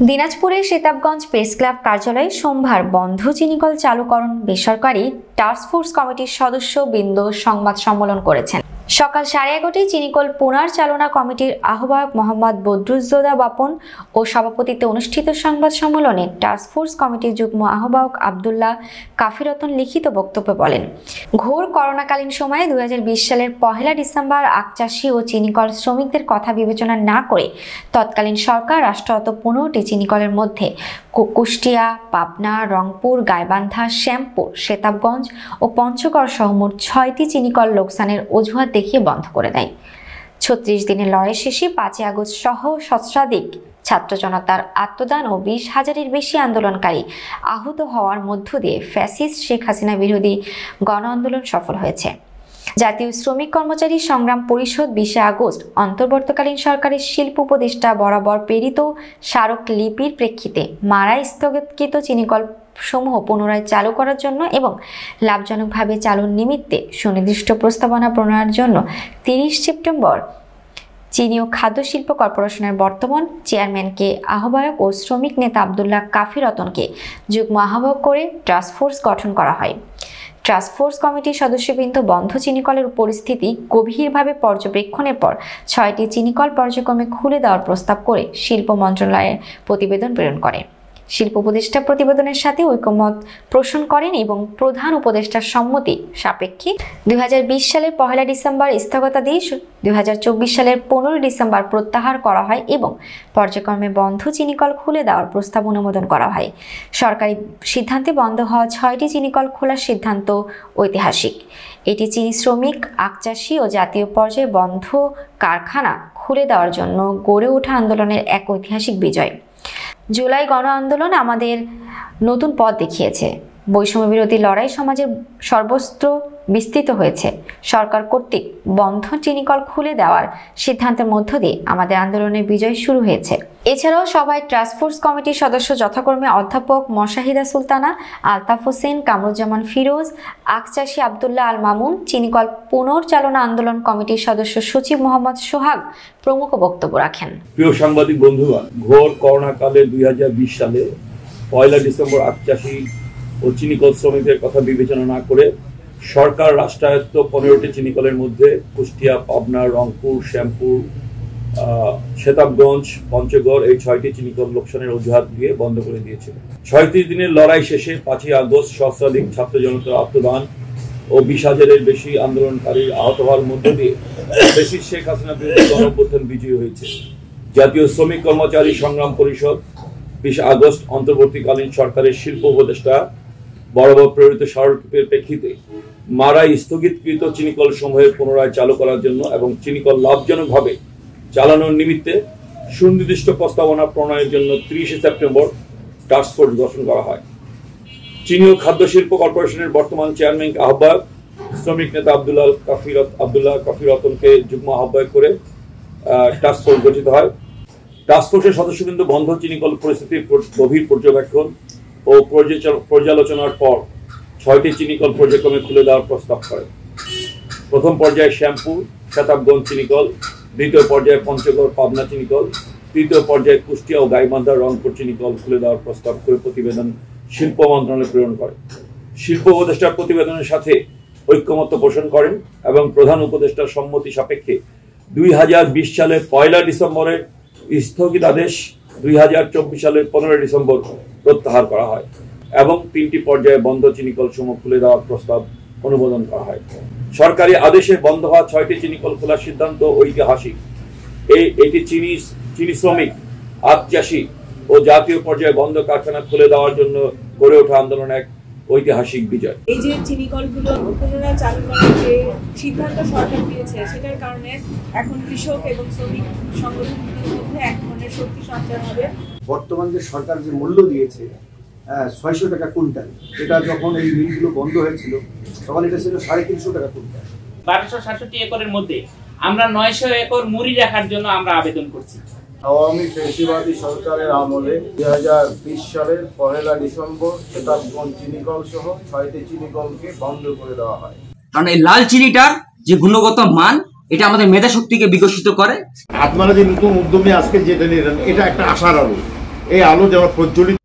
দিনাজপুরের Setabganj press club কার্যালয়ে সোমবার বন্ধ চিনিকল চালুকরণ বেসরকারি টাস্কফোর্স কমিটির সদস্য বৃন্দ সংবাদ সম্মেলন করেছেন। সকাল 11:30টায় চিনিকল পুনর্চালনা কমিটির আহ্বায়ক মোহাম্মদ বদরুজ্জোদা বাপন ও সভাপতিত্বে অনুষ্ঠিত সংবাদ সম্মেলনে টাস্কফোর্স কমিটির যুগ্ম আহ্বায়ক আব্দুল্লাহ কাফিরতন লিখিত বক্তব্যে বলেন, ঘোর করোনাকালীন সময়ে 2020 সালের 1 ডিসেম্বর আখচাষী ও চিনিকল শ্রমিকদের কথা বিবেচনা না করে তৎকালীন সরকার রাষ্ট্রগত 15টি চিনিকলের মধ্যে কুষ্টিয়া, পাবনা, রংপুর, গাইবান্ধা, শ্যামপুর, সেতাবগঞ্জ ও পঞ্চগড় সহ মোট 6টি চিনিকল লোকসানের অজুহাত দেখিয়ে বন্ধ করে দেয়। 36 দিনের লড়াই শেষে 5 আগস্ট সহ সহস্রাধিক ছাত্র জনতার আত্মদান ও 20,000-এর বেশি আন্দোলনকারী আহত হওয়ার মধ্য দিয়ে ফ্যাসিস্ট শেখ হাসিনা বিরোধী গণ আন্দোলন সফল হয়েছে। জাতীয় শ্রমিক কর্মচারী সংগ্রাম পরিষদ 20 আগস্ট অন্তর্বর্তীকালীন সরকারের শিল্প উপদেষ্টা বরাবর প্রেরিত স্মারক লিপির প্রেক্ষিতে মারাই স্থগিতকৃত চিনিকল সমূহ পুনরায় চালু করার জন্য এবং লাভজনকভাবে চালুর নিমিত্তে সুনির্দিষ্ট প্রস্তাবনা প্রণয়নের জন্য 30 সেপ্টেম্বর চিনি ও খাদ্য শিল্প কর্পোরেশনের বর্তমান চেয়ারম্যানকে আহ্বায়ক ও শ্রমিক নেতা আব্দুল্লাহ কাফিরতনকে যুগ্ম আহ্বায়ক করে টাস্কফোর্স গঠন করা হয়। টাস্কফোর্স কমিটির সদস্যবৃন্দ বন্ধ চিনিকলের পরিস্থিতি গভীরভাবে পর্যবেক্ষণের পর 6টি চিনিকল পর্যায়ক্রমে খুলে দেওয়ার প্রস্তাব করে শিল্প মন্ত্রণালয়ে প্রতিবেদন প্রেরণ করে। শিল্প উপদেষ্টা প্রতিবেদনের সাথে ঐকমত পোষণ করেন এবং প্রধান উপদেষ্টার সম্মতি সাপেক্ষে 2020 সালের 1 ডিসেম্বর স্থগিতাদেশ 2024 সালের 15 ডিসেম্বর প্রত্যাহার করা হয় এবং পর্যায়ক্রমে বন্ধ চিনিকল খুলে দেওয়ার প্রস্তাব অনুমোদন করা হয়। সরকারি সিদ্ধান্তে বন্ধ হওয়া 6টি চিনিকল খোলার সিদ্ধান্ত ঐতিহাসিক। এটি চিনি শ্রমিক, আখচাষী ও জাতীয় পর্যায়ে বন্ধ কারখানা খুলে দেওয়ার জন্য গড়ে ওঠা আন্দোলনের এক ঐতিহাসিক বিজয়। জুলাই গণ আন্দোলন আমাদের নতুন পথ দেখিয়েছে। বৈষম্য বিরোধী লড়াই সমাজের সর্বত্র বিস্তৃত হয়েছে। সরকার কর্তৃক বন্ধ চিনিকল খুলে দেওয়ার সিদ্ধান্তের মধ্য দিয়ে আমাদের আন্দোলনের বিজয় শুরু হয়েছে। এছাড়াও সভায় টাস্কফোর্স কমিটির সদস্য যথাক্রমে অধ্যাপক মশাহিদা সুলতানা, আলতাফ হোসেন, কামরুজ্জামান ফিরোজ, আখচাষী আব্দুল্লাহ আল মামুন, চিনিকল পুনর্চালনা আন্দোলন কমিটির সদস্য সচিব মোহাম্মদ সোহাগ প্রমুখ বক্তব্য রাখেন। প্রিয় সাংবাদিক বন্ধুগণ, ঘোর করোনাকালে 2020 সালে 1 ডিসেম্বর আখচাষী ও চিনিকল শ্রমিকদের কথা বিবেচনা না করে সরকার রাষ্ট্রায়ত্ত 15টি চিনিকলের মধ্যে কুষ্টিয়া, পাবনা, রংপুর, শ্যামপুর, সেতাবগঞ্জ, পঞ্চগড় এই 6টি চিনিকল লোকসানের অজুহাত দিয়ে বন্ধ করে দিয়েছিল। 36 দিনের লড়াই শেষে 5 আগস্ট সহস্রাধিক ছাত্র জনতার আত্মদান ও 20,000-এর বেশি আন্দোলনকারী আহত হওয়ার মধ্য দিয়ে ফ্যাসিস্ট শেখ হাসিনা বিরোধী গণ অভ্যুত্থান বিজয়ী হয়েছে। জাতীয় শ্রমিক কর্মচারী সংগ্রাম পরিষদ 20 আগস্ট অন্তর্বর্তীকালীন সরকারের শিল্প উপদেষ্টা বরাবর প্রেরিত স্মারকলিপির প্রেক্ষিতে মারাই স্থগিতকৃত চিনিকল সমূহের পুনরায় চালু করার জন্য এবং চিনিকল লাভজনকভাবে চালানোর নিমিত্তে সুনির্দিষ্ট প্রস্তাবনা প্রণয়নের জন্য 30 সেপ্টেম্বর টাস্কফোর্স গঠন করা হয়। চিনি ও খাদ্য শিল্প কর্পোরেশনের বর্তমান চেয়ারম্যানকে আহ্বায়ক, শ্রমিক নেতা আব্দুল্লাহ কাফিরতনকে যুগ্ম আহ্বায়ক করে টাস্কফোর্স গঠিত হয়। টাস্কফোর্সের সদস্যবৃন্দ বন্ধ চিনিকল পরিস্থিতির গভীর পর্যবেক্ষণ ও পর্যালোচনার পর 6টি চিনিকল পর্যায়ক্রমে খুলে দেওয়ার প্রস্তাব করে। প্রথম পর্যায়ে শ্যামপুর, সেতাবগঞ্জ চিনিকল, দ্বিতীয় পর্যায়ে পঞ্চগড়, পাবনা চিনিকল, তৃতীয় পর্যায়ে কুষ্টিয়া ও গাইবান্ধা, রংপুর চিনিকল খুলে দেওয়ার প্রস্তাব করে প্রতিবেদন শিল্প মন্ত্রণালয়ে প্রেরণ করে। শিল্প উপদেষ্টার প্রতিবেদনের সাথে ঐক্যমত্য পোষণ করেন এবং প্রধান উপদেষ্টার সম্মতি সাপেক্ষে 2020 সালের 1 ডিসেম্বরের স্থগিতাদেশ 2024 সালের 15 ডিসেম্বর প্রত্যাহার করা হয় এবং 3টি পর্যায়ে বন্ধ চিনিকল সমূহ খুলে দেওয়ার প্রস্তাব অনুমোদন করা হয়। সরকারি আদেশে বন্ধ হওয়া 6টি চিনিকল খোলার সিদ্ধান্ত ঐতিহাসিক। এটি চিনি শ্রমিক, আখচাষী ও জাতীয় পর্যায়ে বন্ধ কারখানা খুলে দেওয়ার জন্য গড়ে ওঠা আন্দোলন এক ঐতিহাসিক বিজয়। এই যে চিনিকলগুলো পুনরায় চালু করার যে সিদ্ধান্ত সরকার দিয়েছে, সেটার কারণে এখন কৃষক এবং শ্রমিক সংগঠনগুলোর মধ্যে এক ধরনের শক্তি সঞ্চার হবে। বর্তমান যে সরকার যে মূল্য দিয়েছে 600 টাকা কুইন্টাল, এটা যখন এই মিলগুলো বন্ধ হয়েছিল তখন এটা ছিল 350 টাকা কুইন্টাল। 1267 একরের মধ্যে আমরা 900 একর মুড়ি রাখার জন্য আমরা আবেদন করছি। আওয়ামী ফ্যাসিবাদী সরকারের আমলে 2020 সালের 1 ডিসেম্বর সেতাবগঞ্জ চিনিকল সহ 6টি চিনিকলকে বন্ধ করে দেওয়া হয়। কারণ এই লাল চিনিটার যে গুণগত মান, এটা আমাদের মেধা শক্তিকে বিকশিত করে। আপনারা যে নতুন উদ্যমে আজকে যেটা নিলেন, এটা একটা আশার আলো। এই আলো যেন প্রজ্বলিত